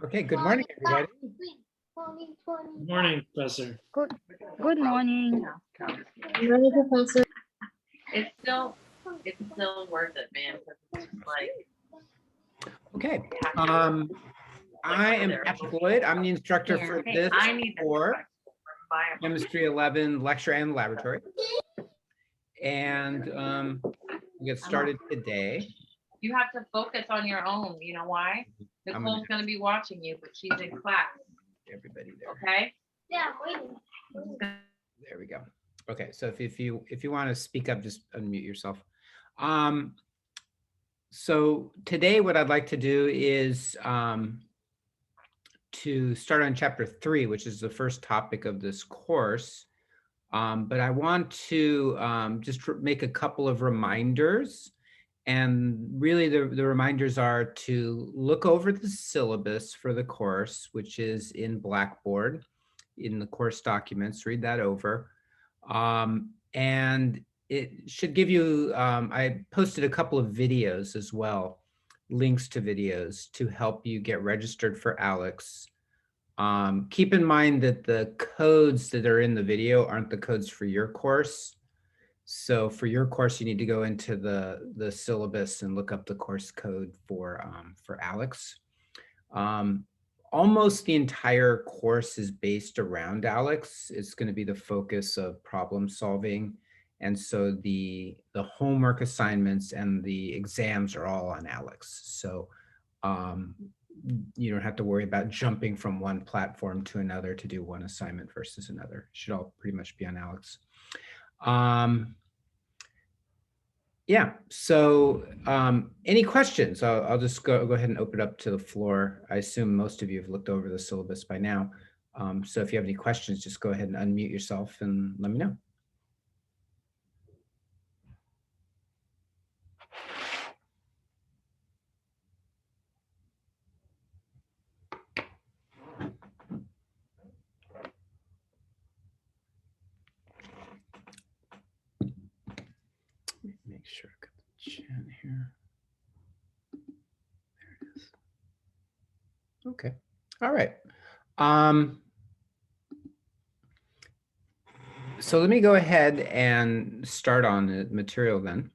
Okay, good morning, everybody. Good morning, Professor. Good morning. Good morning, Professor. It's still worth it, man. It's just like, Okay, I am Patrick Lloyd. I'm the instructor for hey, this I need for buy a Chemistry 11 lecture and laboratory. And we'll get started today. You have to focus on your own. You know why? Nicole's going to be watching you, but she's in class. Everybody there. Okay? Yeah, I'm waiting. There we go. Okay, so if you want to speak up, just unmute yourself. So today what I'd like to do is to start on chapter 3, which is the first topic of this course. But I want to just make a couple of reminders. And really the reminders are to look over the syllabus for the course, which is in Blackboard in the course documents. Read that over. And it should give you, I posted a couple of videos as well, links to videos to help you get registered for ALEX. Keep in mind that the codes that are in the video aren't the codes for your course. So for your course, you need to go into the syllabus and look up the course code for ALEX. Almost the entire course is based around ALEX. It's going to be the focus of problem solving. And so the homework assignments and the exams are all on ALEX. So you don't have to worry about jumping from one platform to another to do one assignment versus another. It should all pretty much be on ALEX. Yeah, so any questions? I'll just go ahead and open it up to the floor. I assume most of you have looked over the syllabus by now. So if you have any questions, just go ahead and unmute yourself and let me know. Make sure I got the chat here. There it is. Okay. All right. So let me go ahead and start on the material then.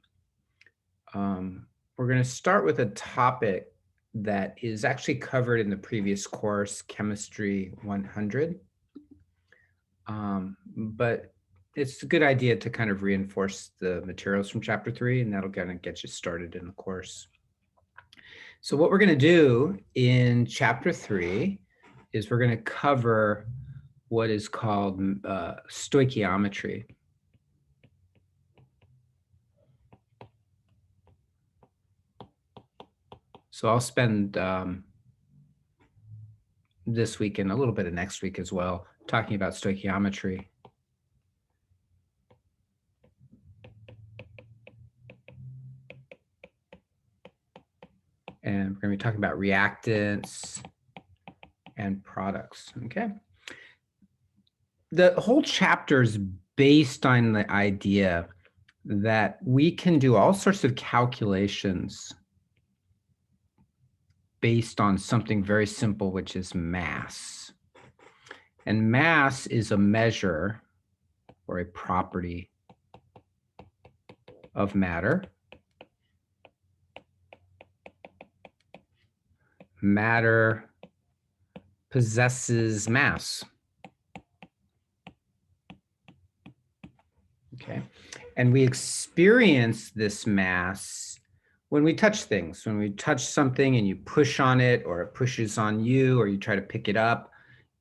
We're going to start with a topic that is actually covered in the previous course, Chemistry 100. But it's a good idea to kind of reinforce the materials from chapter 3, and that'll kind of get you started in the course. So what we're going to do in chapter 3 is we're going to cover what is called stoichiometry. So I'll spend this week and a little bit of next week as well talking about stoichiometry. And we're going to be talking about reactants and products, okay? The whole chapter is based on the idea that we can do all sorts of calculations based on something very simple, which is mass. And mass is a measure or a property of matter. Matter possesses mass. Okay, and we experience this mass when we touch things. When we touch something and you push on it, or it pushes on you, or you try to pick it up,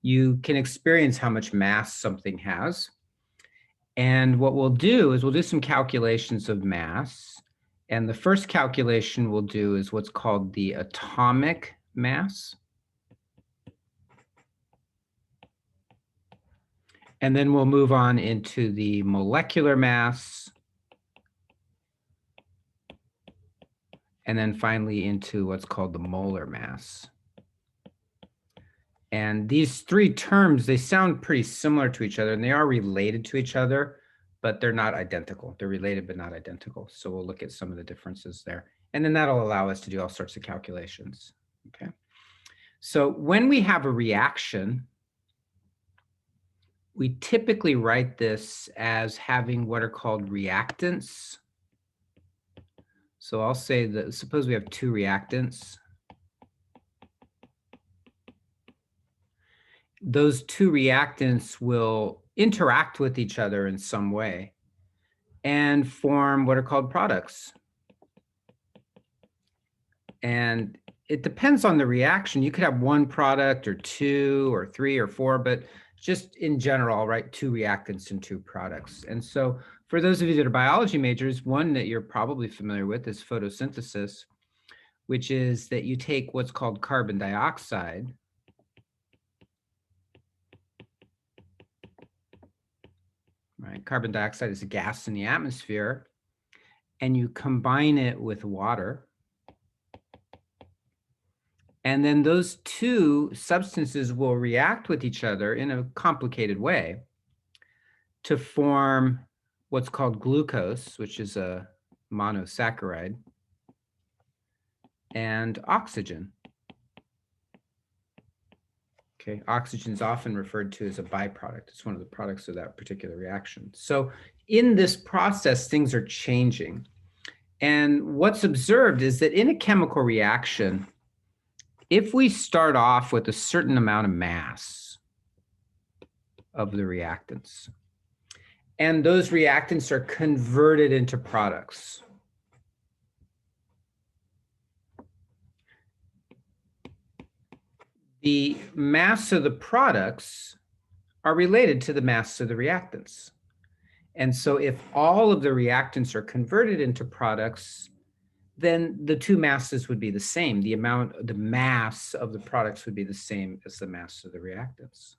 you can experience how much mass something has. And what we'll do is we'll do some calculations of mass. And the first calculation we'll do is what's called the atomic mass. And then we'll move on into the molecular mass. And then finally into what's called the molar mass. And these three terms, they sound pretty similar to each other, and they are related to each other, but they're not identical. They're related, but not identical. So we'll look at some of the differences there. And then that'll allow us to do all sorts of calculations, okay? So when we have a reaction, we typically write this as having what are called reactants. So I'll say that, suppose we have two reactants. Those two reactants will interact with each other in some way and form what are called products. And it depends on the reaction. You could have one product or two or three or four, but just in general, I'll write two reactants and two products. And so for those of you that are biology majors, one that you're probably familiar with is photosynthesis, which is that you take what's called carbon dioxide, right? Carbon dioxide is a gas in the atmosphere, and you combine it with water. And then those two substances will react with each other in a complicated way to form what's called glucose, which is a monosaccharide, and oxygen. Okay, oxygen is often referred to as a byproduct. It's one of the products of that particular reaction. So in this process, things are changing. And what's observed is that in a chemical reaction, if we start off with a certain amount of mass of the reactants, and those reactants are converted into products, the mass of the products are related to the mass of the reactants. And so if all of the reactants are converted into products, then the two masses would be the same. The mass of the products would be the same as the mass of the reactants.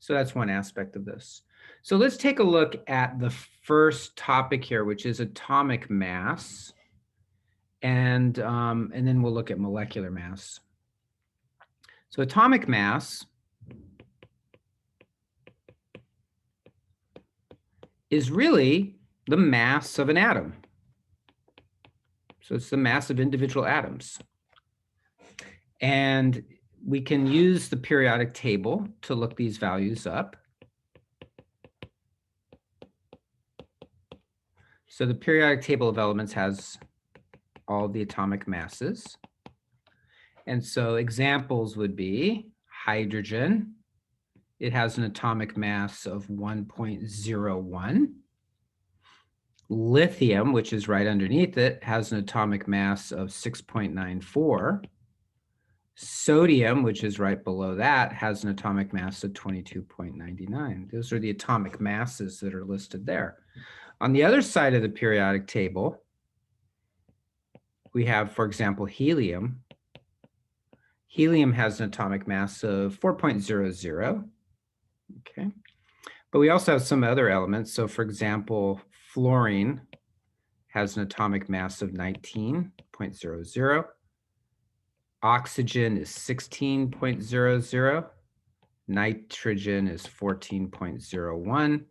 So that's one aspect of this. So let's take a look at the first topic here, which is atomic mass. And then we'll look at molecular mass. So atomic mass is really the mass of an atom. So it's the mass of individual atoms. And we can use the periodic table to look these values up. So the periodic table of elements has all the atomic masses. And so examples would be hydrogen. It has an atomic mass of 1.01. Lithium, which is right underneath it, has an atomic mass of 6.94. Sodium, which is right below that, has an atomic mass of 22.99. Those are the atomic masses that are listed there. On the other side of the periodic table, we have, for example, helium. Helium has an atomic mass of 4.00. Okay. But we also have some other elements. So for example, fluorine has an atomic mass of 19.00. Oxygen is 16.00. Nitrogen is 14.01.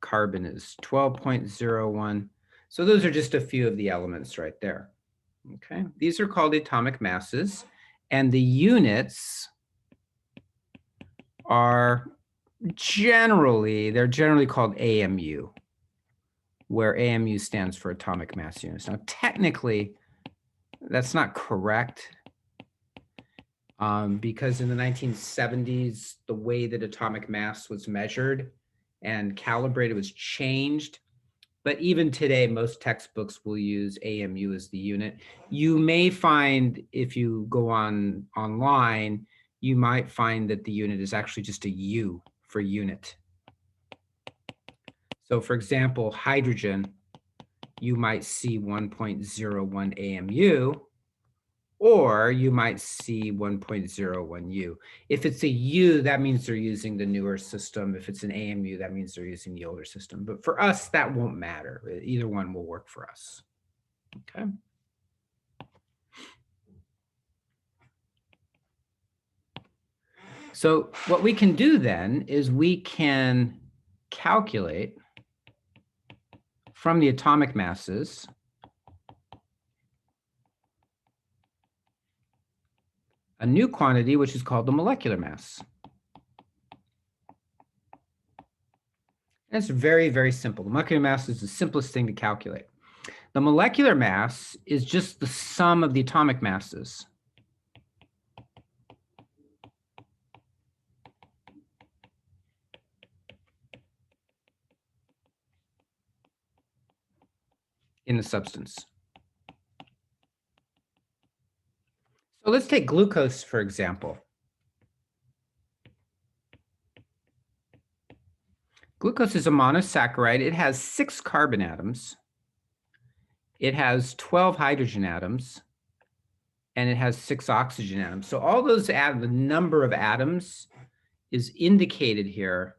Carbon is 12.01. So those are just a few of the elements right there. Okay, these are called atomic masses, and the units are generally called AMU, where AMU stands for atomic mass units. Now, technically, that's not correct because in the 1970s, the way that atomic mass was measured and calibrated was changed. But even today, most textbooks will use AMU as the unit. You may find, if you go online, you might find that the unit is actually just a U for unit. So for example, hydrogen, you might see 1.01 AMU, or you might see 1.01 U. If it's a U, that means they're using the newer system. If it's an AMU, that means they're using the older system. But for us, that won't matter. Either one will work for us. Okay. So what we can do then is we can calculate from the atomic masses a new quantity, which is called the molecular mass. And it's very, very simple. The molecular mass is the simplest thing to calculate. The molecular mass is just the sum of the atomic masses. In the substance. So let's take glucose, for example. Glucose is a monosaccharide. It has 6 carbon atoms. It has 12 hydrogen atoms. And it has 6 oxygen atoms. So all those atoms, the number of atoms is indicated here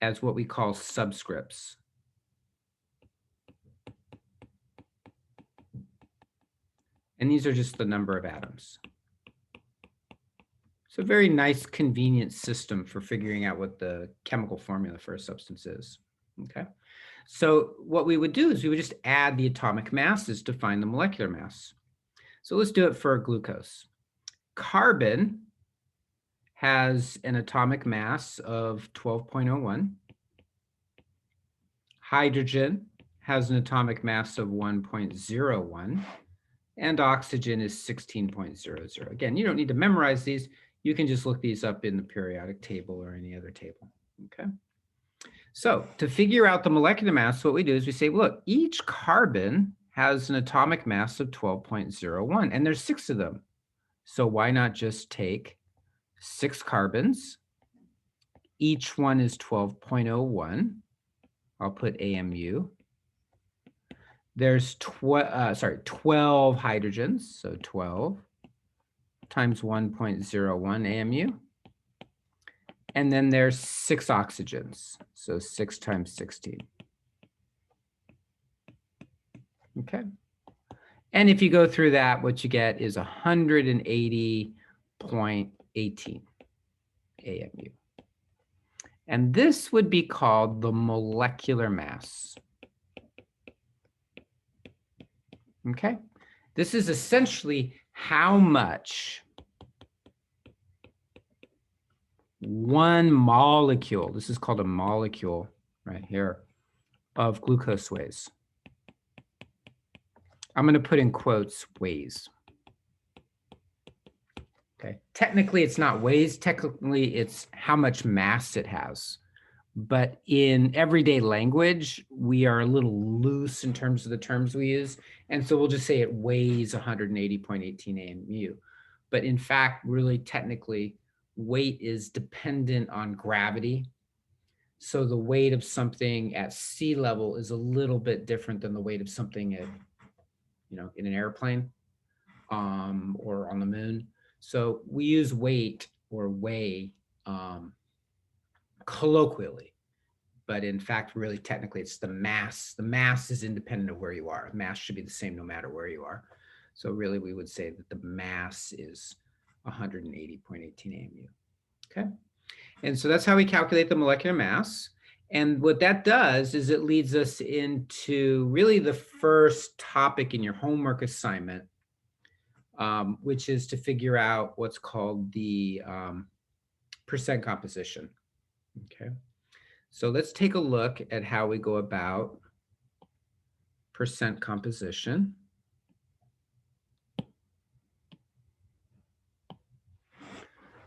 as what we call subscripts. And these are just the number of atoms. It's a very nice, convenient system for figuring out what the chemical formula for a substance is. Okay. So what we would do is we would just add the atomic masses to find the molecular mass. So let's do it for glucose. Carbon has an atomic mass of 12.01. Hydrogen has an atomic mass of 1.01. And oxygen is 16.00. Again, you don't need to memorize these. You can just look these up in the periodic table or any other table. Okay. So to figure out the molecular mass, what we do is we say, look, each carbon has an atomic mass of 12.01, and there's 6 of them. So why not just take 6 carbons? Each one is 12.01. I'll put AMU. There's 12 hydrogens, so 12 times 1.01 AMU. And then there's 6 oxygens, so 6 times 16. Okay. And if you go through that, what you get is 180.18 AMU. And this would be called the molecular mass. Okay. This is essentially how much one molecule, this is called a molecule right here, of glucose weighs. I'm going to put in quotes weighs. Okay. Technically, it's not weighs. Technically, it's how much mass it has. But in everyday language, we are a little loose in terms of the terms we use. And so we'll just say it weighs 180.18 AMU. But in fact, really technically, weight is dependent on gravity. So the weight of something at sea level is a little bit different than the weight of something at, in an airplane or on the moon. So we use weight or weigh colloquially, but in fact, really technically it's the mass. The mass is independent of where you are. Mass should be the same no matter where you are. So really we would say that the mass is 180.18 AMU. Okay. And so that's how we calculate the molecular mass. And what that does is it leads us into really the first topic in your homework assignment, which is to figure out what's called the percent composition. Okay. So let's take a look at how we go about percent composition.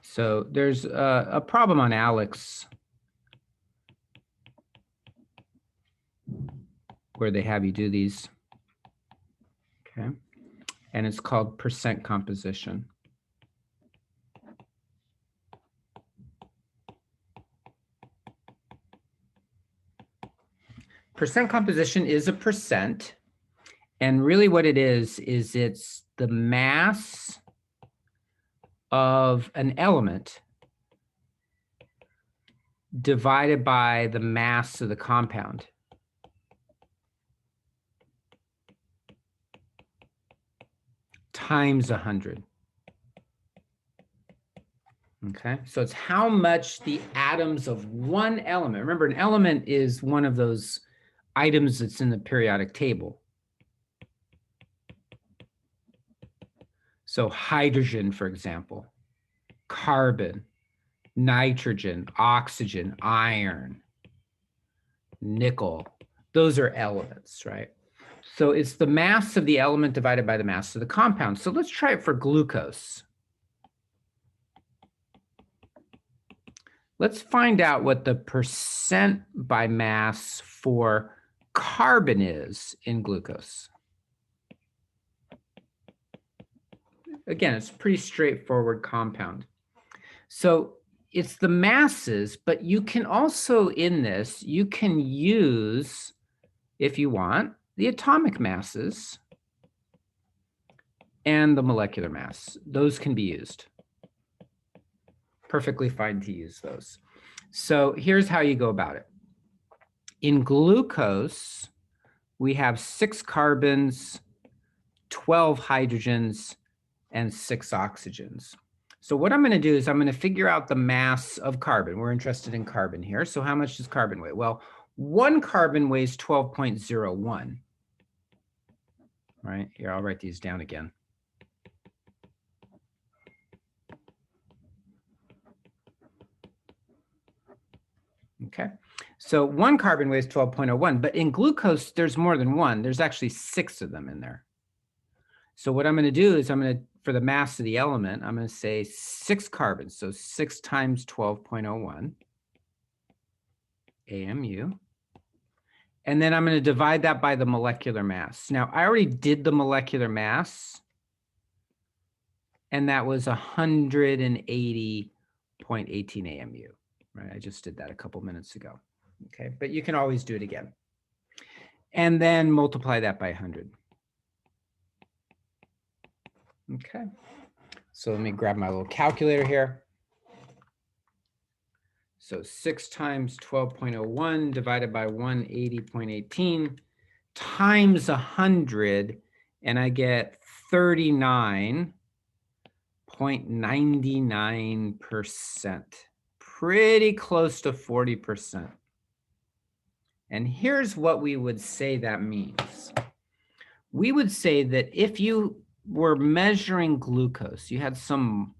So there's a problem on Alex where they have you do these. Okay. And it's called percent composition. Percent composition is a percent. And really what it is it's the mass of an element divided by the mass of the compound. Times 100. Okay, so it's how much the atoms of one element. Remember, an element is one of those items that's in the periodic table. So hydrogen, for example, carbon, nitrogen, oxygen, iron, nickel. Those are elements, right? So it's the mass of the element divided by the mass of the compound. So let's try it for glucose. Let's find out what the percent by mass for carbon is in glucose. Again, it's a pretty straightforward compound. So it's the masses, but you can also, in this, you can use, if you want, the atomic masses and the molecular mass. Those can be used. Perfectly fine to use those. So here's how you go about it. In glucose, we have 6 carbons, 12 hydrogens, and 6 oxygens. So what I'm going to do is I'm going to figure out the mass of carbon. We're interested in carbon here. So how much does carbon weigh? Well, 1 carbon weighs 12.01. Right here, I'll write these down again. Okay, so 1 carbon weighs 12.01, but in glucose, there's more than 1. There's actually 6 of them in there. So what I'm going to do is for the mass of the element, I'm going to say 6 carbons. So 6 times 12.01 AMU. And then I'm going to divide that by the molecular mass. Now, I already did the molecular mass, and that was 180.18 AMU. Right, I just did that a couple minutes ago. Okay, but you can always do it again. And then multiply that by 100. Okay, so let me grab my little calculator here. So 6 times 12.01 divided by 180.18 times 100, and I get 39.99%. Pretty close to 40%. And here's what we would say that means. We would say that if you were measuring glucose, you had some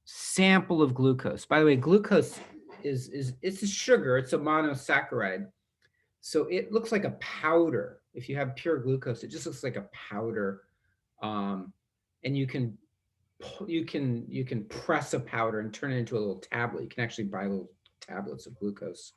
sample of glucose. By the way, glucose it's a sugar, it's a monosaccharide. So it looks like a powder. If you have pure glucose, it just looks like a powder. And you can press a powder and turn it into a little tablet. You can actually buy little tablets of glucose.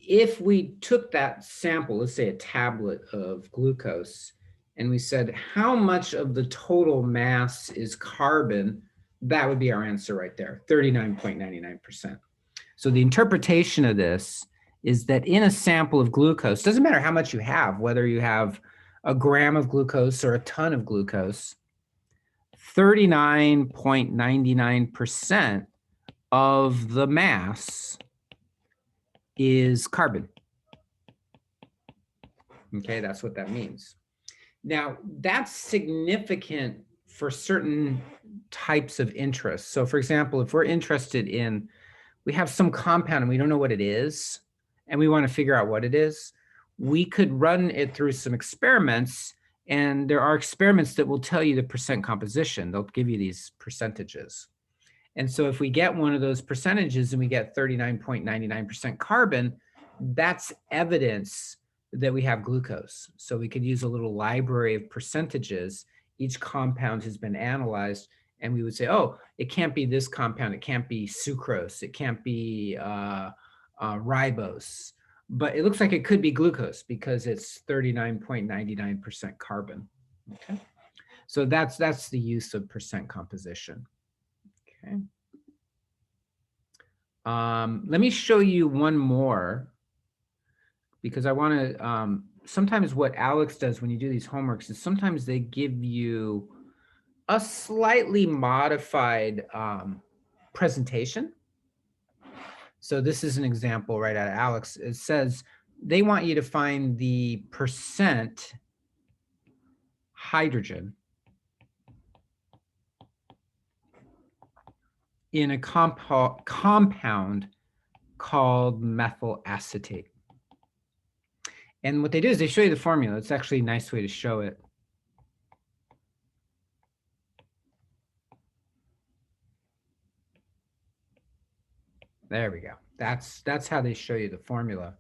If we took that sample, let's say a tablet of glucose, and we said, how much of the total mass is carbon? That would be our answer right there, 39.99%. So the interpretation of this is that in a sample of glucose, doesn't matter how much you have, whether you have a gram of glucose or a ton of glucose, 39.99% of the mass is carbon. Okay, that's what that means. Now, that's significant for certain types of interest. So for example, if we're interested in, we have some compound and we don't know what it is, and we want to figure out what it is, we could run it through some experiments, and there are experiments that will tell you the percent composition. They'll give you these percentages. And so if we get one of those percentages and we get 39.99% carbon, that's evidence that we have glucose. So we could use a little library of percentages. Each compound has been analyzed, and we would say, oh, it can't be this compound. It can't be sucrose. It can't be ribose. But it looks like it could be glucose because it's 39.99% carbon. Okay, so that's the use of percent composition. Okay. Let me show you one more, because I want to, sometimes what Alex does when you do these homeworks is sometimes they give you a slightly modified presentation. So this is an example right out of Alex. It says they want you to find the percent hydrogen in a compound called methyl acetate. And what they do is they show you the formula. It's actually a nice way to show it. There we go. That's how they show you the formula.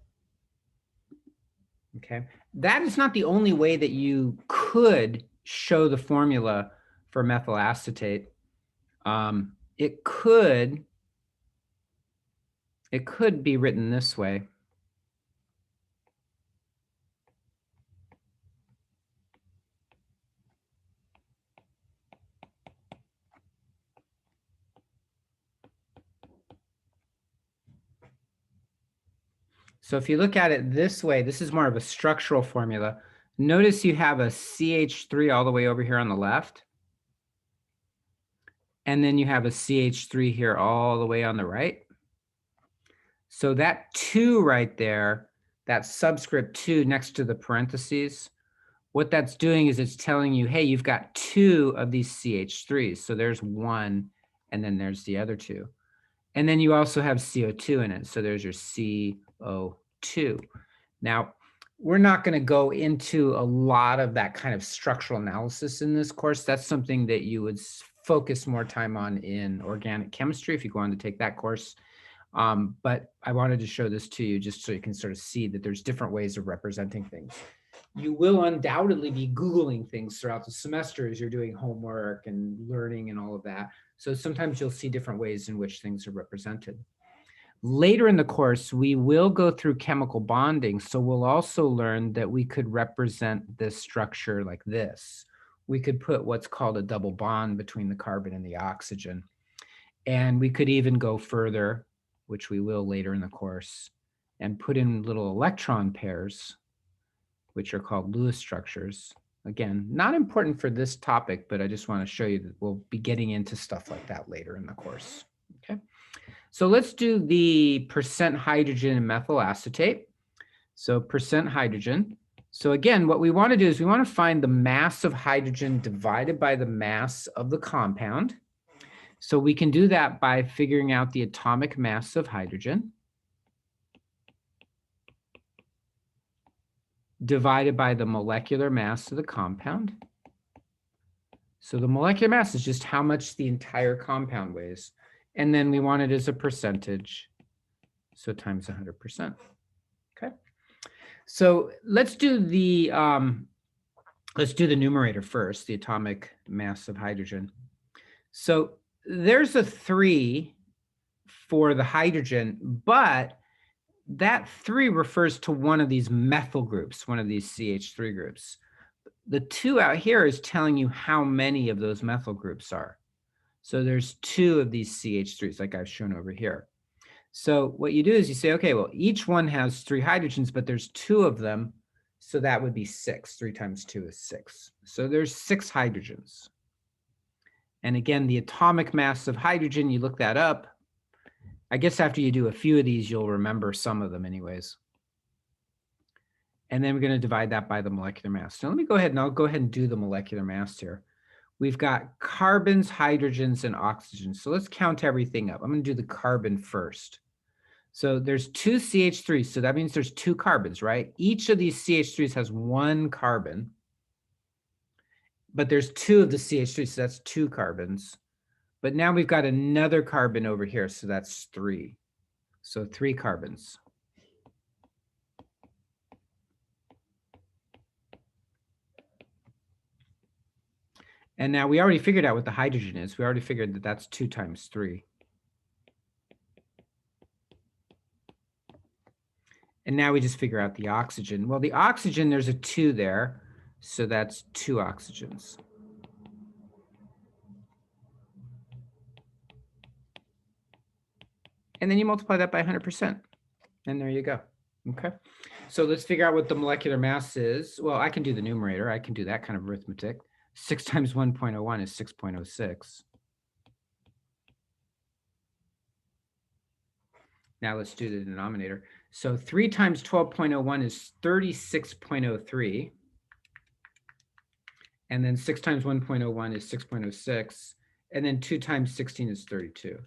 Okay. That is not the only way that you could show the formula for methyl acetate. It could be written this way. So if you look at it this way, this is more of a structural formula. Notice you have a CH3 all the way over here on the left. And then you have a CH3 here all the way on the right. So that 2 right there, that subscript 2 next to the parentheses, what that's doing is it's telling you, hey, you've got 2 of these CH3s. So there's 1, and then there's the other 2. And then you also have CO2 in it. So there's your CO2. Now, we're not going to go into a lot of that kind of structural analysis in this course. That's something that you would focus more time on in organic chemistry if you go on to take that course. But I wanted to show this to you just so you can sort of see that there's different ways of representing things. You will undoubtedly be Googling things throughout the semester as you're doing homework and learning and all of that. So sometimes you'll see different ways in which things are represented. Later in the course, we will go through chemical bonding. So we'll also learn that we could represent this structure like this. We could put what's called a double bond between the carbon and the oxygen. And we could even go further, which we will later in the course, and put in little electron pairs, which are called Lewis structures. Again, not important for this topic, but I just want to show you that we'll be getting into stuff like that later in the course. Okay. So let's do the percent hydrogen in methyl acetate. So percent hydrogen. So again, what we want to do is we want to find the mass of hydrogen divided by the mass of the compound. So we can do that by figuring out the atomic mass of hydrogen divided by the molecular mass of the compound. So the molecular mass is just how much the entire compound weighs. And then we want it as a percentage, so times 100%. Okay. So let's do the numerator first, the atomic mass of hydrogen. So there's a 3 for the hydrogen, but that 3 refers to one of these methyl groups, one of these CH3 groups. The 2 out here is telling you how many of those methyl groups are. So there's 2 of these CH3s like I've shown over here. So what you do is you say, okay, well, each one has 3 hydrogens, but there's 2 of them. So that would be 6. 3 times 2 is 6. So there's 6 hydrogens. And again, the atomic mass of hydrogen, you look that up. I guess after you do a few of these, you'll remember some of them anyways. And then we're going to divide that by the molecular mass. So let me go ahead and I'll go ahead and do the molecular mass here. We've got carbons, hydrogens, and oxygens. So let's count everything up. I'm going to do the carbon first. So there's 2 CH3s. So that means there's 2 carbons, right? Each of these CH3s has 1 carbon. But there's 2 of the CH3s, so that's 2 carbons. But now we've got another carbon over here, so that's 3. So 3 carbons. And now we already figured out what the hydrogen is. We already figured that that's 2 times 3. And now we just figure out the oxygen. Well, the oxygen, there's a 2 there, so that's 2 oxygens. And then you multiply that by 100%. And there you go. Okay. So let's figure out what the molecular mass is. Well, I can do the numerator. I can do that kind of arithmetic. 6 times 1.01 is 6.06. Now let's do the denominator. So 3 times 12.01 is 36.03. And then 6 times 1.01 is 6.06. And then 2 times 16 is 32.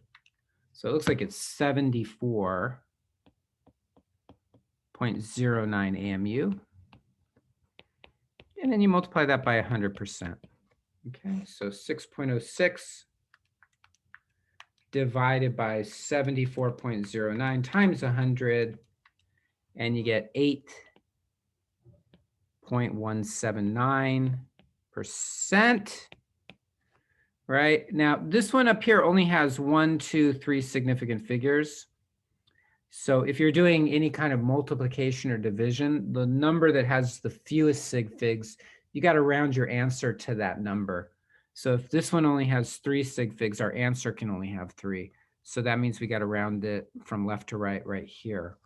So it looks like it's 74.09 AMU. And then you multiply that by 100%. Okay, so 6.06 divided by 74.09 times 100, and you get 8.179%. Right now, this one up here only has 1, 2, 3 significant figures. So if you're doing any kind of multiplication or division, the number that has the fewest sig figs, you got to round your answer to that number. So if this one only has 3 sig figs, our answer can only have 3. So that means we got to round it from left to right here.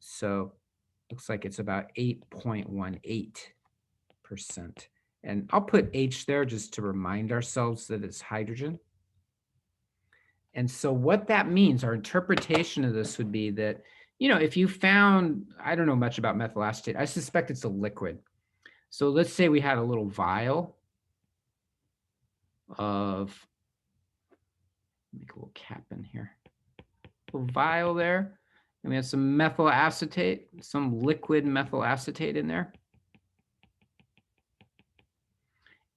So looks like it's about 8.18%. And I'll put H there just to remind ourselves that it's hydrogen. And so what that means, our interpretation of this would be that, you know, if you found, I don't know much about methyl acetate, I suspect it's a liquid. So let's say we had a little vial of, make a little cap in here, a little vial there, and we have some methyl acetate, some liquid methyl acetate in there.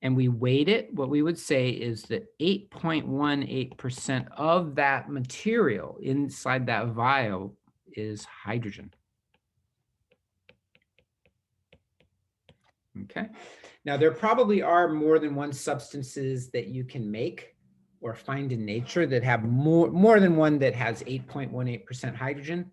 And we weighed it, what we would say is that 8.18% of that material inside that vial is hydrogen. Okay. Now, there probably are more than one substances that you can make or find in nature that have more than one that has 8.18% hydrogen,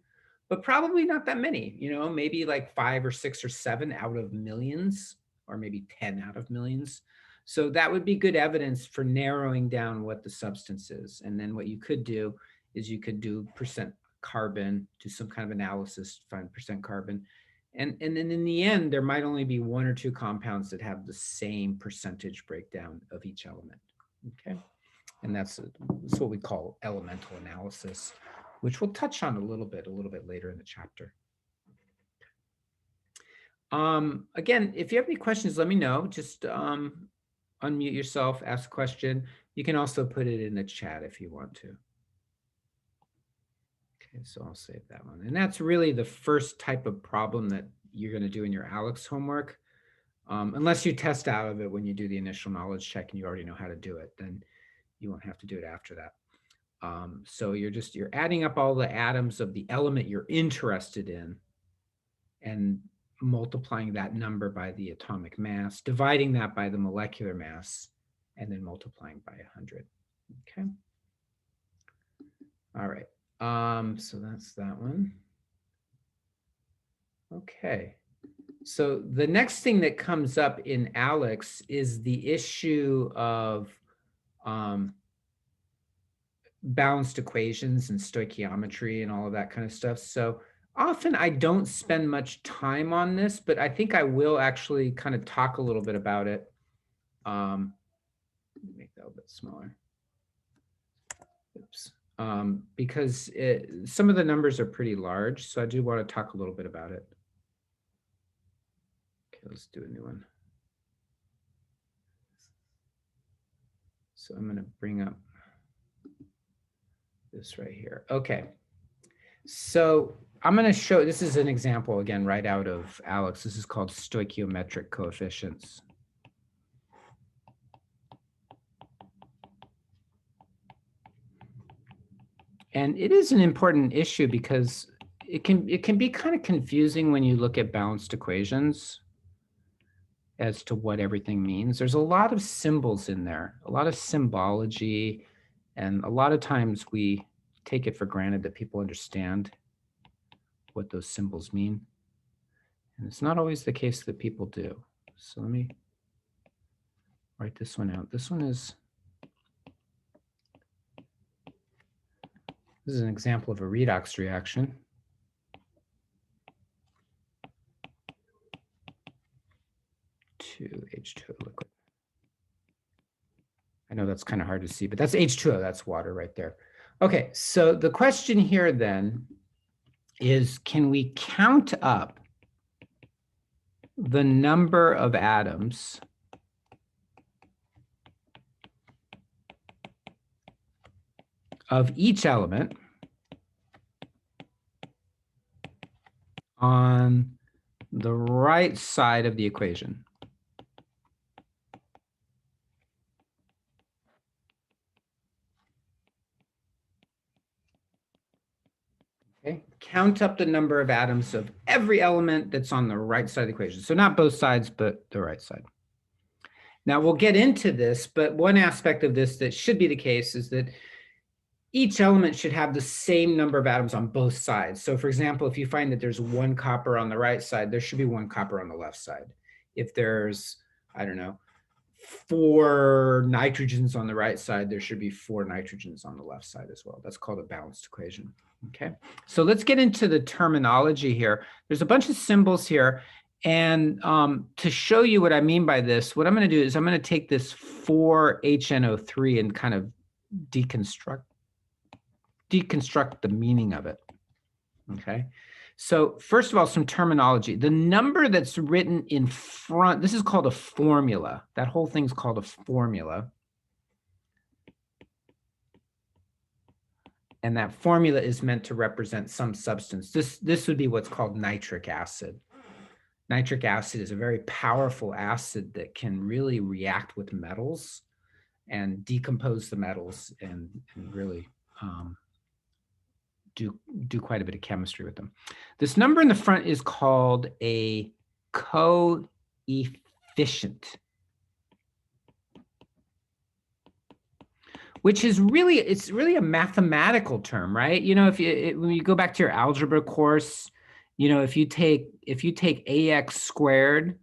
but probably not that many, you know, maybe like 5 or 6 or 7 out of millions, or maybe 10 out of millions. So that would be good evidence for narrowing down what the substance is. And then what you could do is you could do percent carbon, do some kind of analysis, find percent carbon. And then in the end, there might only be 1 or 2 compounds that have the same percentage breakdown of each element. Okay. And that's what we call elemental analysis, which we'll touch on a little bit later in the chapter. Again, if you have any questions, let me know. Just unmute yourself, ask a question. You can also put it in the chat if you want to. Okay, so I'll save that one. And that's really the first type of problem that you're going to do in your ALEX homework. Unless you test out of it when you do the initial knowledge check and you already know how to do it, then you won't have to do it after that. So you're adding up all the atoms of the element you're interested in and multiplying that number by the atomic mass, dividing that by the molecular mass, and then multiplying by 100. Okay. All right. So that's that one. Okay. So the next thing that comes up in ALEX is the issue of balanced equations and stoichiometry and all of that kind of stuff. So often I don't spend much time on this, but I think I will actually kind of talk a little bit about it. Make that a bit smaller. Oops. Because some of the numbers are pretty large, so I do want to talk a little bit about it. Okay, let's do a new one. So I'm going to bring up this right here. Okay. So I'm going to show, this is an example again, right out of ALEX. This is called Stoichiometric Coefficients. And it is an important issue because it can be kind of confusing when you look at balanced equations as to what everything means. There's a lot of symbols in there, a lot of symbology, and a lot of times we take it for granted that people understand what those symbols mean. And it's not always the case that people do. So let me write this one out. This is an example of a redox reaction. To H2O liquid. I know that's kind of hard to see, but that's H2O, that's water right there. Okay, so the question here then is, can we count up the number of atoms of each element on the right side of the equation? count up the number of atoms of every element that's on the right side of the equation. So not both sides, but the right side. Now we'll get into this, but one aspect of this that should be the case is that each element should have the same number of atoms on both sides. So for example, if you find that there's 1 copper on the right side, there should be 1 copper on the left side. If there's, I don't know, 4 nitrogens on the right side, there should be 4 nitrogens on the left side as well. That's called a balanced equation. Okay, so let's get into the terminology here. There's a bunch of symbols here. And to show you what I mean by this, what I'm going to do is I'm going to take this 4HNO3 and kind of deconstruct the meaning of it. Okay, so first of all, some terminology. The number that's written in front, this is called a formula. That whole thing's called a formula. And that formula is meant to represent some substance. This would be what's called nitric acid. Nitric acid is a very powerful acid that can really react with metals and decompose the metals and really do quite a bit of chemistry with them. This number in the front is called a coefficient. Which is really, it's really a mathematical term, right? You know, when you go back to your algebra course, you know, if you take ax squared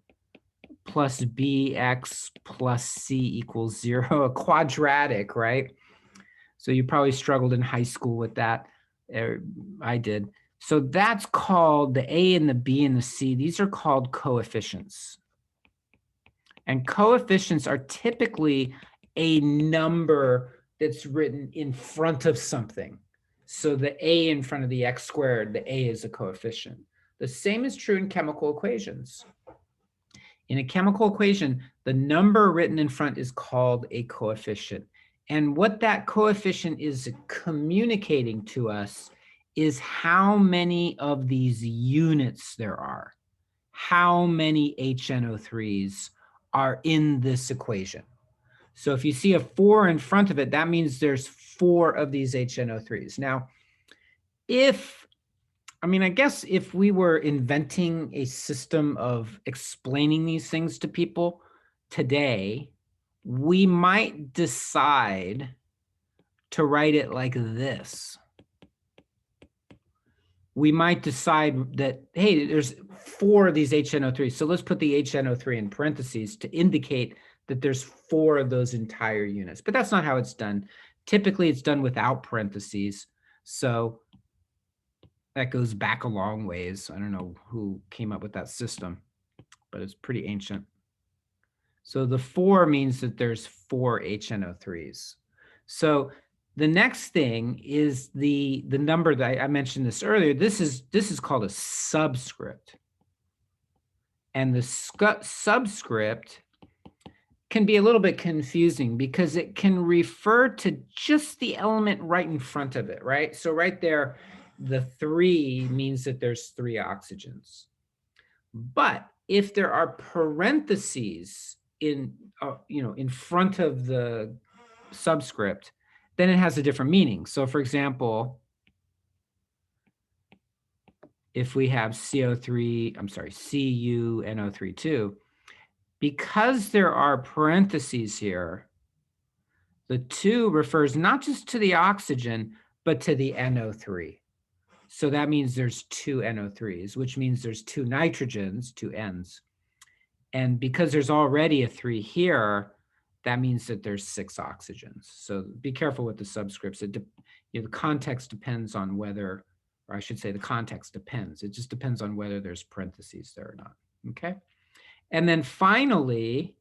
plus bx plus c equals 0, a quadratic, right? So you probably struggled in high school with that. I did. So that's called the a and the b and the c. These are called coefficients. And coefficients are typically a number that's written in front of something. So the a in front of the x squared, the a is a coefficient. The same is true in chemical equations. In a chemical equation, the number written in front is called a coefficient. And what that coefficient is communicating to us is how many of these units there are. How many HNO3s are in this equation. So if you see a 4 in front of it, that means there's 4 of these HNO3s. Now, I guess if we were inventing a system of explaining these things to people today, we might decide to write it like this. We might decide that, hey, there's 4 of these HNO3s. So let's put the HNO3 in parentheses to indicate that there's 4 of those entire units, but that's not how it's done. Typically it's done without parentheses. So that goes back a long ways. I don't know who came up with that system, but it's pretty ancient. So the 4 means that there's 4 HNO3s. So the next thing is the number that I mentioned this earlier. This is called a subscript. And the subscript can be a little bit confusing because it can refer to just the element right in front of it, right? So right there, the 3 means that there's 3 oxygens. But if there are parentheses in front of the subscript, then it has a different meaning. So for example, if we have CuNO3 because there are parentheses here, the 2 refers not just to the oxygen, but to the NO3. So that means there's 2 NO3s, which means there's 2 nitrogens, 2 Ns. And because there's already a 3 here, that means that there's 6 oxygens. So be careful with the subscripts. The context depends on whether, or I should say the context depends. It just depends on whether there's parentheses there or not, okay? And then finally,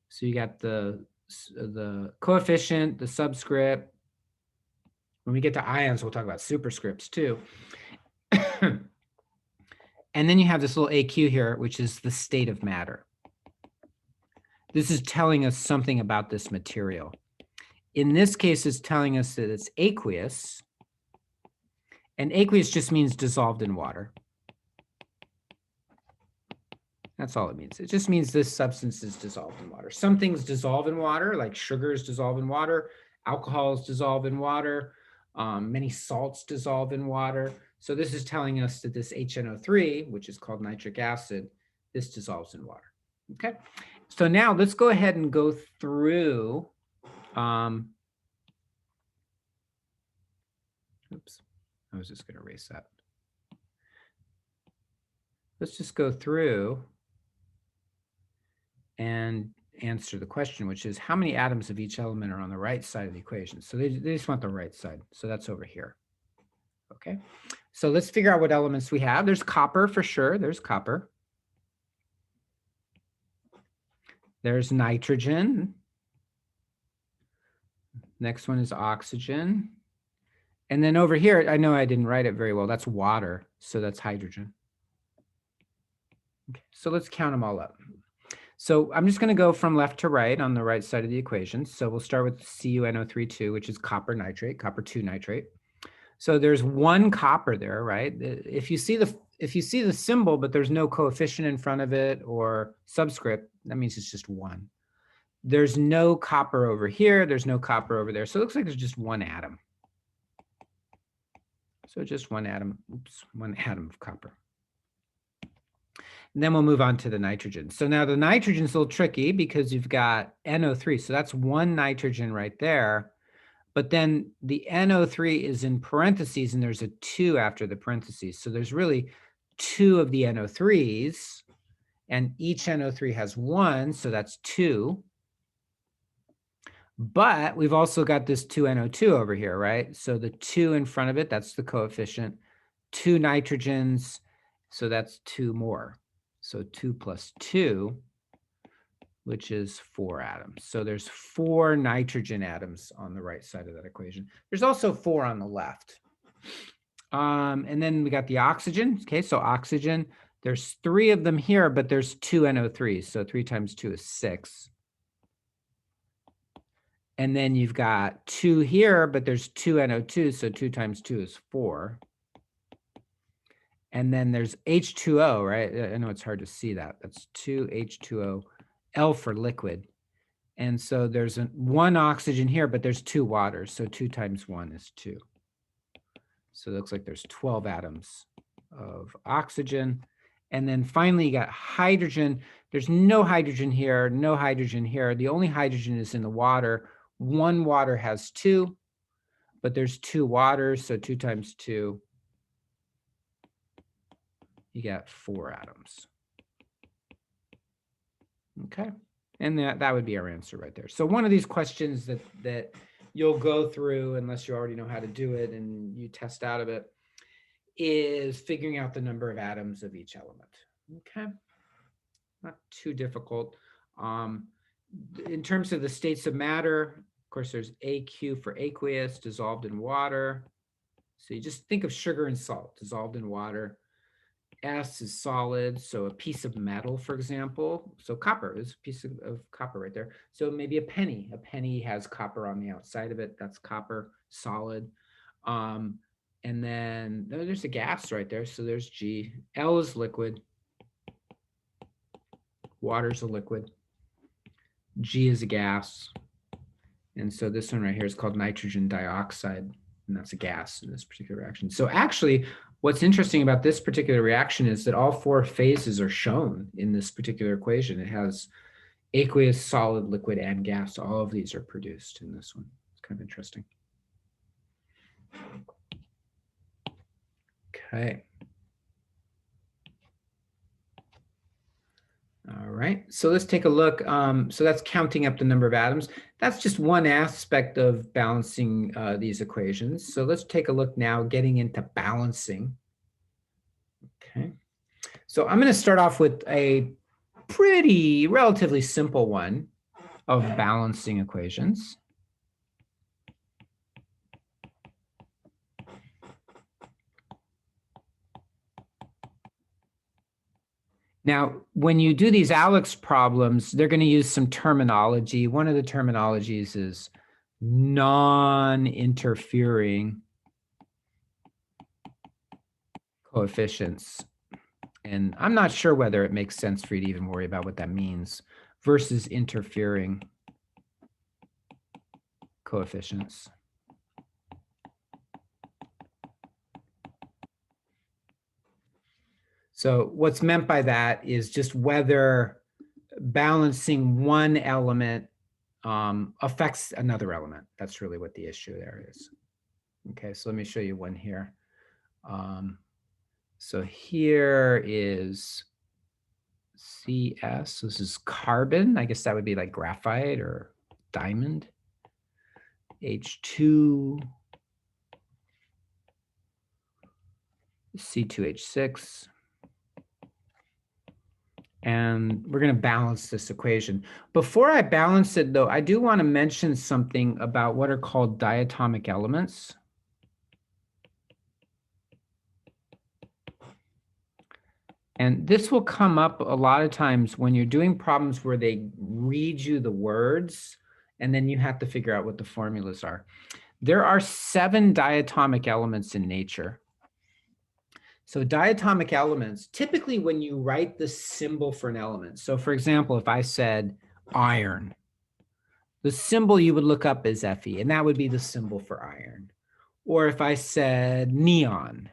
so you got the coefficient, the subscript. When we get to ions, we'll talk about superscripts too. And then you have this little AQ here, which is the state of matter. This is telling us something about this material. In this case, it's telling us that it's aqueous. And aqueous just means dissolved in water. That's all it means. It just means this substance is dissolved in water. Some things dissolve in water, like sugars dissolve in water, alcohols dissolve in water, many salts dissolve in water. So this is telling us that this HNO3, which is called nitric acid, this dissolves in water. Okay, so now let's go ahead and go through. Oops, I was just going to erase that. Let's just go through and answer the question, which is how many atoms of each element are on the right side of the equation? So they just want the right side. So that's over here. Okay, so let's figure out what elements we have. There's copper for sure. There's copper. There's nitrogen. Next one is oxygen. And then over here, I know I didn't write it very well. That's water. So that's hydrogen. Okay, so let's count them all up. So I'm just going to go from left to right on the right side of the equation. So we'll start with CuNO3, which is copper nitrate, copper 2 nitrate. So there's one copper there, right? If you see the symbol, but there's no coefficient in front of it or subscript, that means it's just one. There's no copper over here. There's no copper over there. So it looks like there's just one atom. So just one atom, oops, one atom of copper. And then we'll move on to the nitrogen. So now the nitrogen is a little tricky because you've got NO3. So that's one nitrogen right there. But then the NO3 is in parentheses and there's a 2 after the parentheses. So there's really 2 of the NO3s and each NO3 has 1. So that's 2. But we've also got this 2NO2 over here, right? So the 2 in front of it, that's the coefficient. 2 nitrogens, so that's 2 more. So 2 plus 2, which is 4 atoms. So there's 4 nitrogen atoms on the right side of that equation. There's also 4 on the left. And then we got the oxygen. Okay, so oxygen, there's 3 of them here, but there's 2 NO3s. So 3 times 2 is 6. And then you've got 2 here, but there's 2 NO2, so 2 times 2 is 4. And then there's H2O, right? I know it's hard to see that. That's 2 H2O, L for liquid. And so there's 1 oxygen here, but there's 2 waters, so 2 times 1 is 2. So it looks like there's 12 atoms of oxygen. And then finally you got hydrogen. There's no hydrogen here, no hydrogen here. The only hydrogen is in the water. 1 water has 2, but there's 2 waters, so 2 times 2, you got 4 atoms. Okay, and that would be our answer right there. So one of these questions that you'll go through, unless you already know how to do it and you test out of it, is figuring out the number of atoms of each element. Okay, not too difficult. In terms of the states of matter, of course, there's AQ for aqueous, dissolved in water. So you just think of sugar and salt dissolved in water. S is solid, so a piece of metal, for example. So copper is a piece of copper right there. So maybe a penny. A penny has copper on the outside of it. That's copper, solid. And then there's a gas right there. So there's G. L is liquid. Water's a liquid. G is a gas. And so this one right here is called nitrogen dioxide, and that's a gas in this particular reaction. So actually, what's interesting about this particular reaction is that all 4 phases are shown in this particular equation. It has aqueous, solid, liquid, and gas. All of these are produced in this one. It's kind of interesting. Okay. All right, so let's take a look. So that's counting up the number of atoms. That's just one aspect of balancing these equations. So let's take a look now, getting into balancing. Okay, so I'm going to start off with a relatively simple one of balancing equations. Now, when you do these ALEKS problems, they're going to use some terminology. One of the terminologies is non-interfering coefficients. And I'm not sure whether it makes sense for you to even worry about what that means versus interfering coefficients. So what's meant by that is just whether balancing one element affects another element. That's really what the issue there is. Okay, so let me show you one here. So here is CS. This is carbon. I guess that would be like graphite or diamond. H2, C2H6. And we're going to balance this equation. Before I balance it, though, I do want to mention something about what are called diatomic elements. And this will come up a lot of times when you're doing problems where they read you the words, and then you have to figure out what the formulas are. There are 7 diatomic elements in nature. So diatomic elements, typically when you write the symbol for an element. So for example, if I said iron, the symbol you would look up is Fe, and that would be the symbol for iron. Or if I said neon,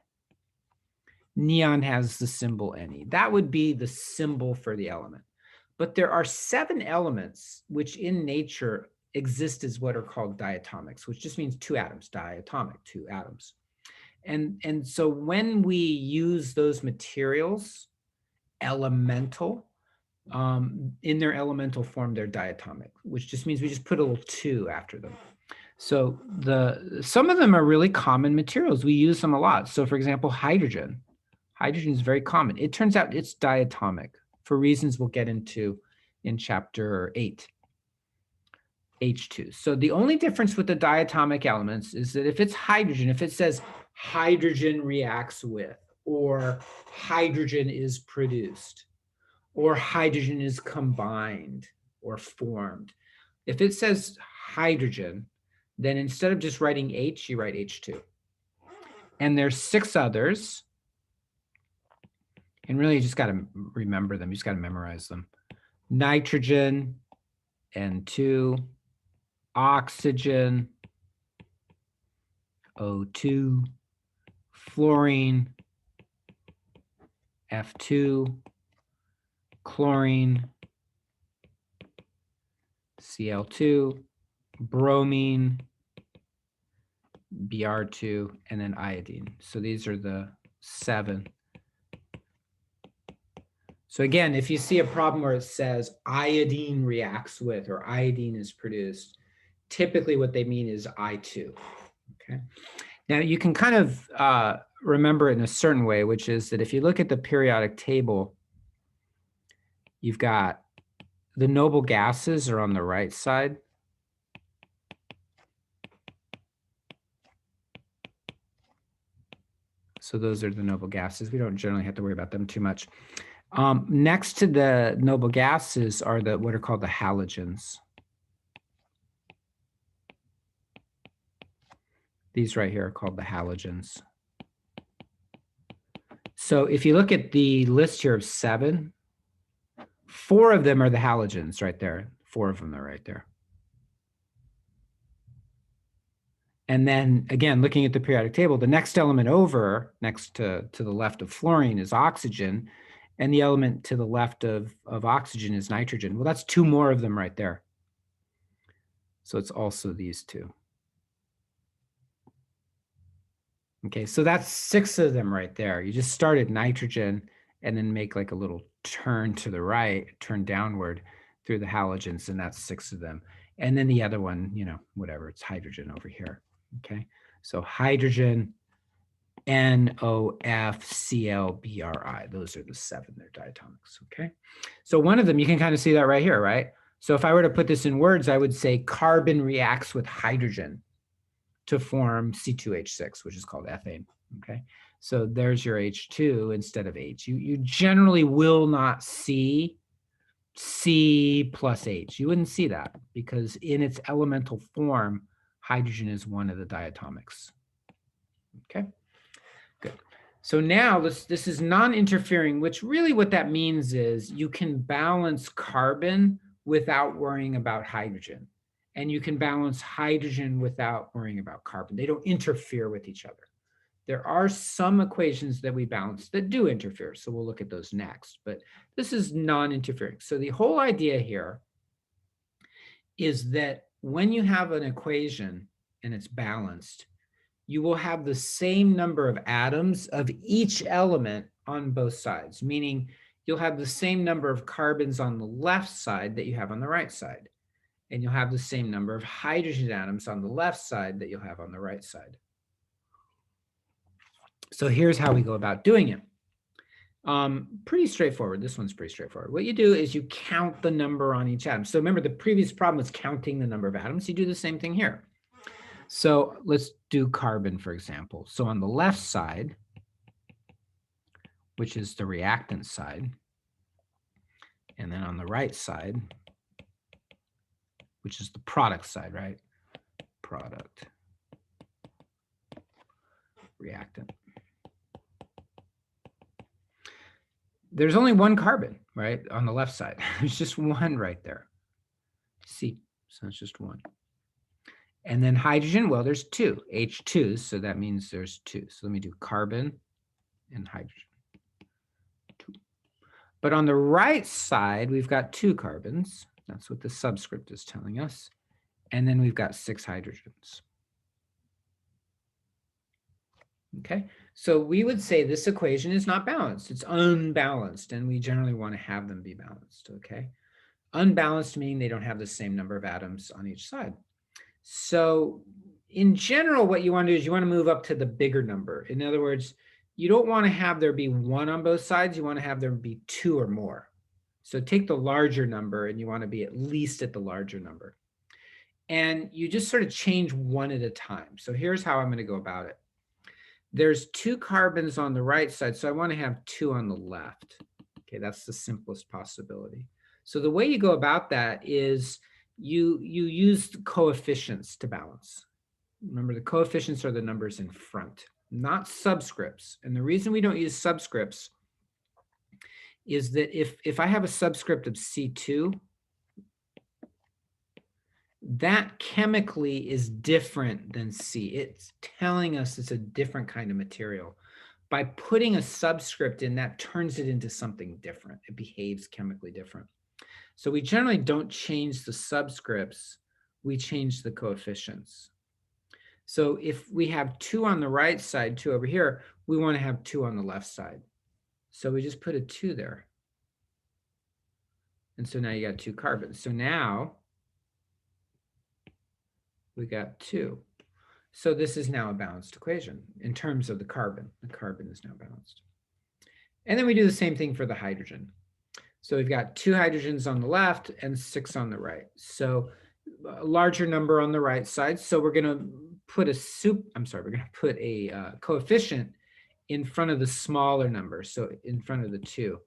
neon has the symbol Ne. That would be the symbol for the element. But there are 7 elements which in nature exist as what are called diatomics, which just means 2 atoms, diatomic, 2 atoms. And so when we use those materials, elemental, in their elemental form, they're diatomic, which just means we just put a little 2 after them. So some of them are really common materials. We use them a lot. So for example, hydrogen. Hydrogen is very common. It turns out it's diatomic for reasons we'll get into in chapter 8. H2. So the only difference with the diatomic elements is that if it's hydrogen, if it says hydrogen reacts with, or hydrogen is produced, or hydrogen is combined or formed. If it says hydrogen, then instead of just writing H, you write H2. And there's 6 others. And really, you just got to remember them. You just got to memorize them. Nitrogen, N2, oxygen, O2, fluorine, F2, chlorine, Cl2, bromine, Br2, and then iodine. So these are the 7. So again, if you see a problem where it says iodine reacts with or iodine is produced, typically what they mean is I2. Okay. Now you can kind of remember it in a certain way, which is that if you look at the periodic table, you've got the noble gases are on the right side. So those are the noble gases. We don't generally have to worry about them too much. Next to the noble gases are what are called the halogens. These right here are called the halogens. So if you look at the list here of 7, 4 of them are the halogens right there. 4 of them are right there. And then again, looking at the periodic table, the next element over, next to the left of fluorine is oxygen, and the element to the left of oxygen is nitrogen. Well, that's 2 more of them right there. So it's also these 2. Okay, so that's 6 of them right there. You just start at nitrogen and then make like a little turn to the right, turn downward through the halogens, and that's 6 of them. And then the other one, you know, whatever, it's hydrogen over here. Okay, so hydrogen, NOFCl, those are the 7, they're diatomics. Okay, so one of them, you can kind of see that right here, right? So if I were to put this in words, I would say carbon reacts with hydrogen to form C2H6, which is called ethane. Okay, so there's your H2 instead of H. You generally will not see C plus H. You wouldn't see that because in its elemental form, hydrogen is one of the diatomics. Okay, good. So now this is non-interfering, which really what that means is you can balance carbon without worrying about hydrogen. And you can balance hydrogen without worrying about carbon. They don't interfere with each other. There are some equations that we balance that do interfere. So we'll look at those next, but this is non-interfering. So the whole idea here is that when you have an equation and it's balanced, you will have the same number of atoms of each element on both sides, meaning you'll have the same number of carbons on the left side that you have on the right side. And you'll have the same number of hydrogen atoms on the left side that you'll have on the right side. So here's how we go about doing it. Pretty straightforward. This one's pretty straightforward. What you do is you count the number on each atom. So remember, the previous problem was counting the number of atoms. You do the same thing here. So let's do carbon, for example. So on the left side, which is the reactant side, and then on the right side, which is the product side, right? Product, reactant. There's only one carbon, right, on the left side. There's just one right there. C, so it's just one. And then hydrogen, well, there's two, H2s, so that means there's two. So let me do carbon and hydrogen. Two. But on the right side, we've got two carbons. That's what the subscript is telling us. And then we've got 6 hydrogens. Okay, so we would say this equation is not balanced. It's unbalanced, and we generally want to have them be balanced, okay? Unbalanced meaning they don't have the same number of atoms on each side. So in general, what you want to do is you want to move up to the bigger number. In other words, you don't want to have there be 1 on both sides. You want to have there be 2 or more. So take the larger number, and you want to be at least at the larger number. And you just sort of change one at a time. So here's how I'm going to go about it. There's 2 carbons on the right side, so I want to have 2 on the left. Okay, that's the simplest possibility. So the way you go about that is you use the coefficients to balance. Remember, the coefficients are the numbers in front, not subscripts. And the reason we don't use subscripts is that if I have a subscript of C2, that chemically is different than C. It's telling us it's a different kind of material. By putting a subscript in, that turns it into something different. It behaves chemically different. So we generally don't change the subscripts, we change the coefficients. So if we have 2 on the right side, 2 over here, we want to have 2 on the left side. So we just put a 2 there. And so now you got 2 carbons. So now we got 2. So this is now a balanced equation in terms of the carbon. The carbon is now balanced. And then we do the same thing for the hydrogen. So we've got 2 hydrogens on the left and 6 on the right. So a larger number on the right side. So we're going to put a coefficient in front of the smaller number. So in front of the 2.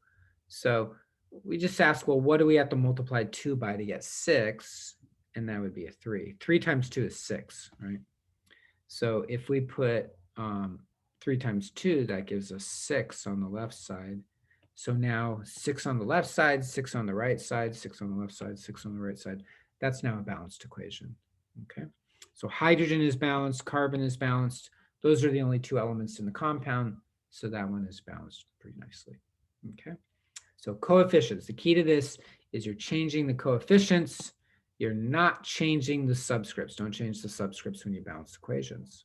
So we just ask, well, what do we have to multiply 2 by to get 6? And that would be a 3. 3 times 2 is 6, right? So if we put 3 times 2, that gives us 6 on the left side. So now 6 on the left side, 6 on the right side, 6 on the left side, 6 on the right side. That's now a balanced equation, okay? So hydrogen is balanced, carbon is balanced. Those are the only 2 elements in the compound. So that one is balanced pretty nicely, okay? So coefficients, the key to this is you're changing the coefficients. You're not changing the subscripts. Don't change the subscripts when you balance equations.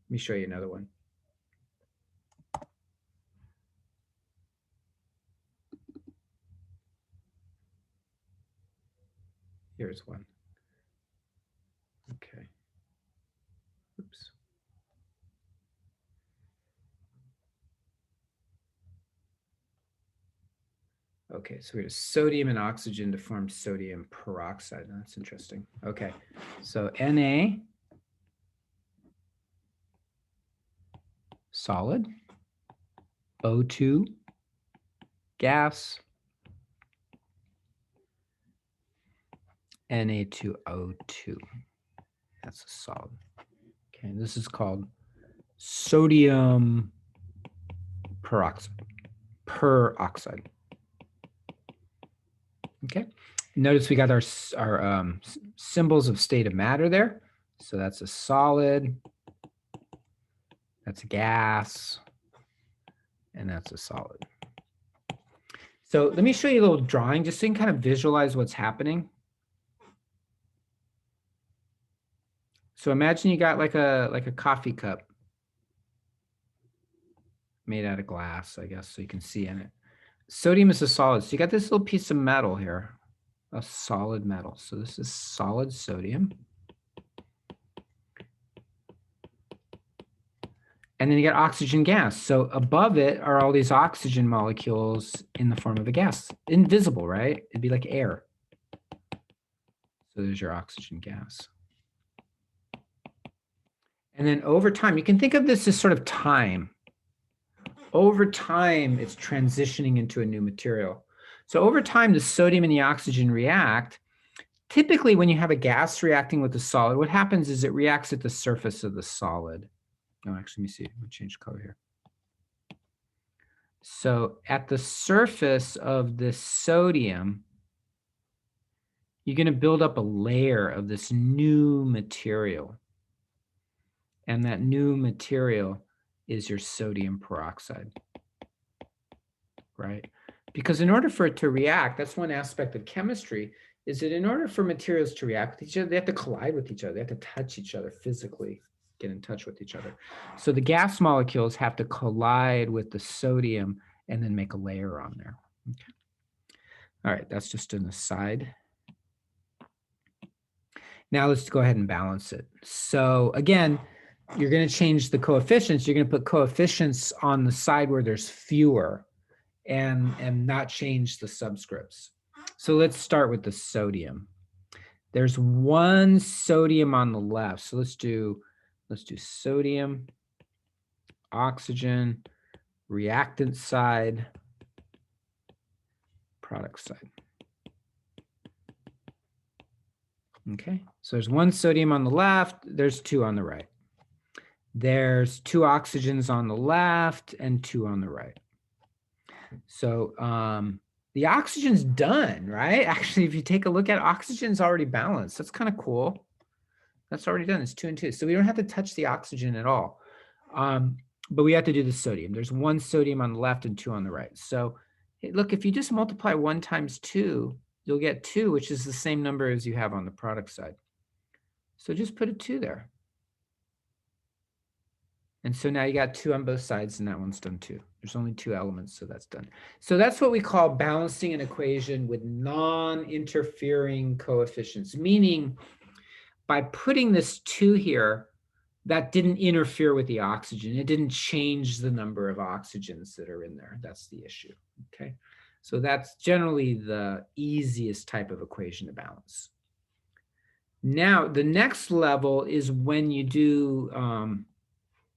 Let me show you another one. Here's one. Okay. Oops. Okay, so we have sodium and oxygen to form sodium peroxide. That's interesting. Okay, so Na, solid, O2, gas, Na2O2. That's a solid. Okay, this is called sodium peroxide. Okay, notice we got our symbols of state of matter there. So that's a solid, That's a gas. And that's a solid. So let me show you a little drawing just so you can kind of visualize what's happening. So imagine you got like a coffee cup made out of glass, I guess, so you can see in it. Sodium is a solid. So you got this little piece of metal here, a solid metal. So this is solid sodium. And then you got oxygen gas. So above it are all these oxygen molecules in the form of a gas. Invisible, right? It'd be like air. So there's your oxygen gas. And then over time, you can think of this as sort of time. Over time, it's transitioning into a new material. So over time, the sodium and the oxygen react. Typically, when you have a gas reacting with a solid, what happens is it reacts at the surface of the solid. No, actually, let me see. Let me change color here. So at the surface of this sodium, you're going to build up a layer of this new material. And that new material is your sodium peroxide, right? Because in order for it to react, that's one aspect of chemistry, is that in order for materials to react with each other, they have to collide with each other. They have to touch each other physically, get in touch with each other. So the gas molecules have to collide with the sodium and then make a layer on there. Okay. All right, that's just an aside. Now let's go ahead and balance it. So again, you're going to change the coefficients. You're going to put coefficients on the side where there's fewer and not change the subscripts. So let's start with the sodium. There's one sodium on the left. So let's do sodium, oxygen, reactant side, product side. Okay, so there's one sodium on the left, there's two on the right. There's two oxygens on the left and two on the right. So the oxygen's done, right? Actually, if you take a look at it, oxygen's already balanced. That's kind of cool. That's already done. It's 2 and 2. So we don't have to touch the oxygen at all. But we have to do the sodium. There's one sodium on the left and two on the right. So look, if you just multiply 1 times 2, you'll get 2, which is the same number as you have on the product side. So just put a 2 there. And so now you got 2 on both sides, and that one's done too. There's only 2 elements, so that's done. So that's what we call balancing an equation with non-interfering coefficients, meaning by putting this 2 here, that didn't interfere with the oxygen. It didn't change the number of oxygens that are in there. That's the issue, okay? So that's generally the easiest type of equation to balance. Now, the next level is when you do,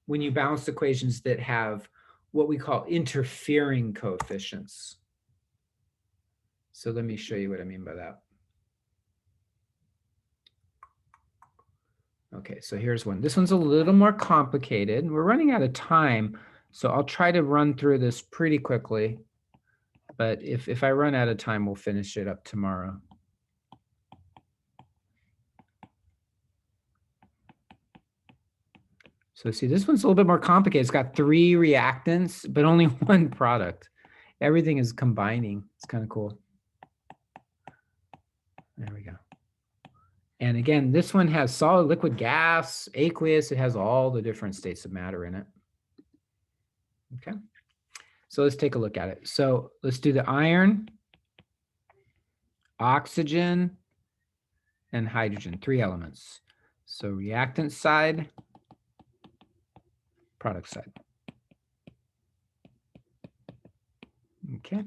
when you balance equations that have what we call interfering coefficients. So let me show you what I mean by that. Okay, so here's one. This one's a little more complicated. We're running out of time, so I'll try to run through this pretty quickly. But if I run out of time, we'll finish it up tomorrow. So see, this one's a little bit more complicated. It's got 3 reactants, but only 1 product. Everything is combining. It's kind of cool. There we go. And again, this one has solid, liquid, gas, aqueous. It has all the different states of matter in it. Okay. So let's take a look at it. So let's do the iron, oxygen, and hydrogen, 3 elements. So reactant side, product side. Okay,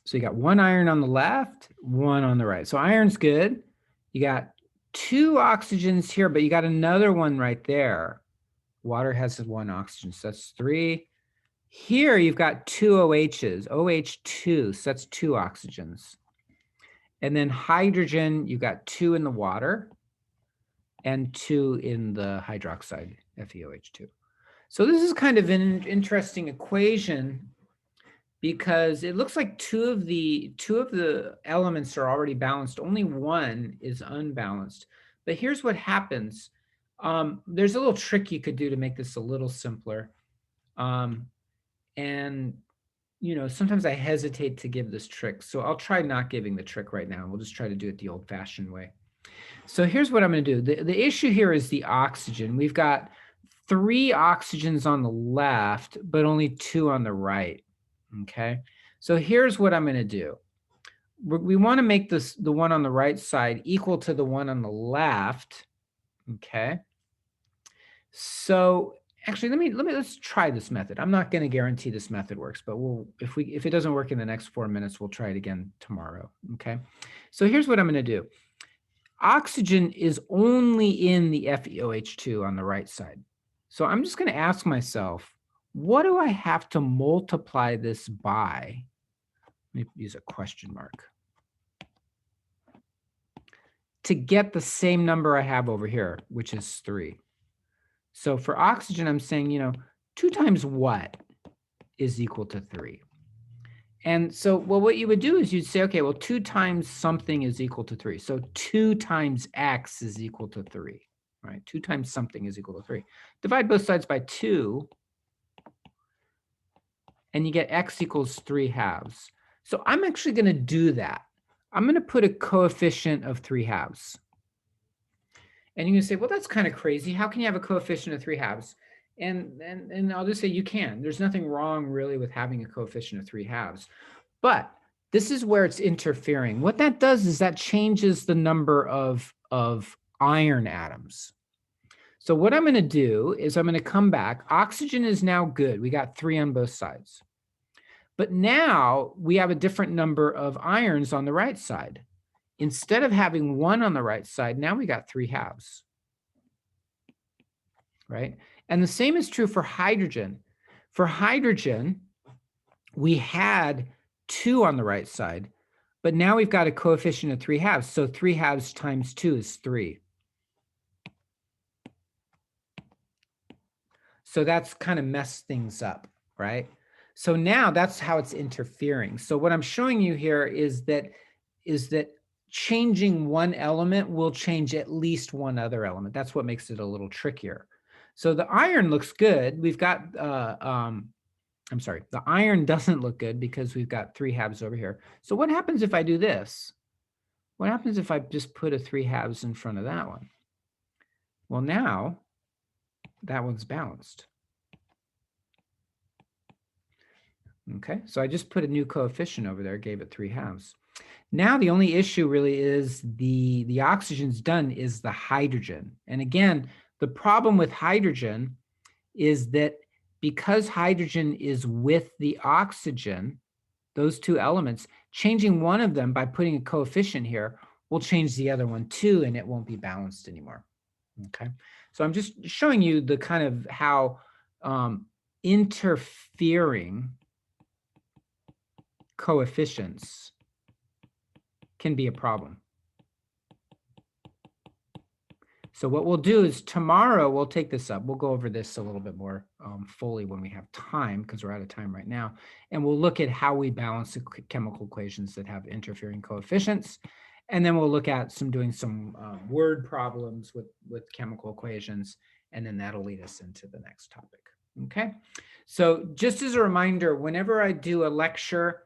so you got 1 iron on the left, 1 on the right. So iron's good. You got 2 oxygens here, but you got another one right there. Water has 1 oxygen, so that's 3. Here you've got 2 OHs, OH2, so that's 2 oxygens. And then hydrogen, you've got 2 in the water and 2 in the hydroxide, FeOH2. So this is kind of an interesting equation because it looks like two of the elements are already balanced. Only one is unbalanced. But here's what happens. There's a little trick you could do to make this a little simpler. And, sometimes I hesitate to give this trick. So I'll try not giving the trick right now. We'll just try to do it the old-fashioned way. So here's what I'm going to do. The issue here is the oxygen. We've got 3 oxygens on the left, but only 2 on the right. Okay. So here's what I'm going to do. We want to make the one on the right side equal to the one on the left. Okay. So actually, let's try this method. I'm not going to guarantee this method works, but if it doesn't work in the next 4 minutes, we'll try it again tomorrow. Okay. So here's what I'm going to do. Oxygen is only in the FeOH2 on the right side. So I'm just going to ask myself, what do I have to multiply this by? Let me use a question mark. To get the same number I have over here, which is 3. So for oxygen, I'm saying, 2 times what is equal to 3? And so, well, what you would do is you'd say, okay, well, 2 times something is equal to 3. So 2 times x is equal to 3, right? 2 times something is equal to 3. Divide both sides by 2, and you get x equals 3/2. So I'm actually going to do that. I'm going to put a coefficient of 3/2. And you can say, well, that's kind of crazy. How can you have a coefficient of 3/2? And I'll just say you can. There's nothing wrong really with having a coefficient of 3/2. But this is where it's interfering. What that does is that changes the number of iron atoms. So what I'm going to do is I'm going to come back. Oxygen is now good. We got 3 on both sides. But now we have a different number of irons on the right side. Instead of having 1 on the right side, now we got 3/2, right? And the same is true for hydrogen. For hydrogen, we had 2 on the right side, but now we've got a coefficient of 3/2. So 3/2 times 2 is 3. So that's kind of messed things up, right? So now that's how it's interfering. So what I'm showing you here is that changing one element will change at least one other element. That's what makes it a little trickier. So the iron looks good. We've got, I'm sorry, the iron doesn't look good because we've got 3/2 over here. So what happens if I do this? What happens if I just put a 3/2 in front of that one? Well, now that one's balanced. Okay, so I just put a new coefficient over there, gave it 3/2. Now the only issue really is the oxygen's done is the hydrogen. And again, the problem with hydrogen is that because hydrogen is with the oxygen, those 2 elements, changing one of them by putting a coefficient here will change the other one too, and it won't be balanced anymore. Okay, so I'm just showing you the kind of how interfering coefficients can be a problem. So what we'll do is tomorrow we'll take this up. We'll go over this a little bit more fully when we have time, because we're out of time right now. And we'll look at how we balance the chemical equations that have interfering coefficients. And then we'll look at doing some word problems with chemical equations. And then that'll lead us into the next topic. Okay. So just as a reminder, whenever I do a lecture,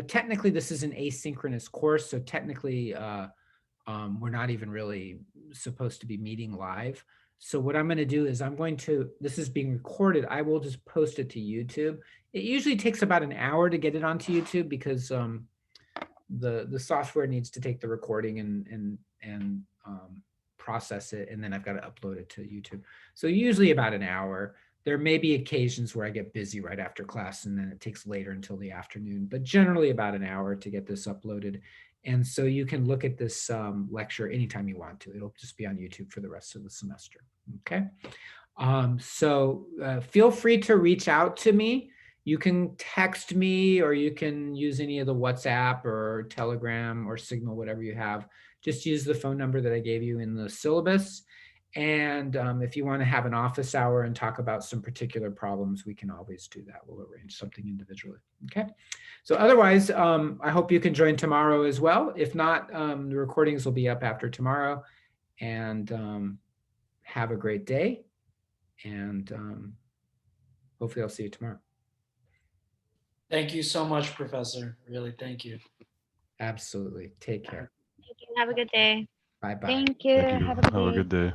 technically this is an asynchronous course. So technically, we're not even really supposed to be meeting live. So what I'm going to do is this is being recorded. I will just post it to YouTube. It usually takes about an hour to get it onto YouTube because the software needs to take the recording and process it. And then I've got to upload it to YouTube. So usually about an hour. There may be occasions where I get busy right after class and then it takes later until the afternoon, but generally about an hour to get this uploaded. And so you can look at this lecture anytime you want to. It'll just be on YouTube for the rest of the semester. Okay. So feel free to reach out to me. You can text me or you can use any of the WhatsApp or Telegram or Signal, whatever you have. Just use the phone number that I gave you in the syllabus. And if you want to have an office hour and talk about some particular problems, we can always do that. We'll arrange something individually. Okay. So otherwise, I hope you can join tomorrow as well. If not, the recordings will be up after tomorrow. And have a great day. And hopefully I'll see you tomorrow. Thank you so much, Professor. Really, thank you. Absolutely. Take care. Have a good day. Bye-bye. Thank you. Thank you. Have a good Have a day. good day.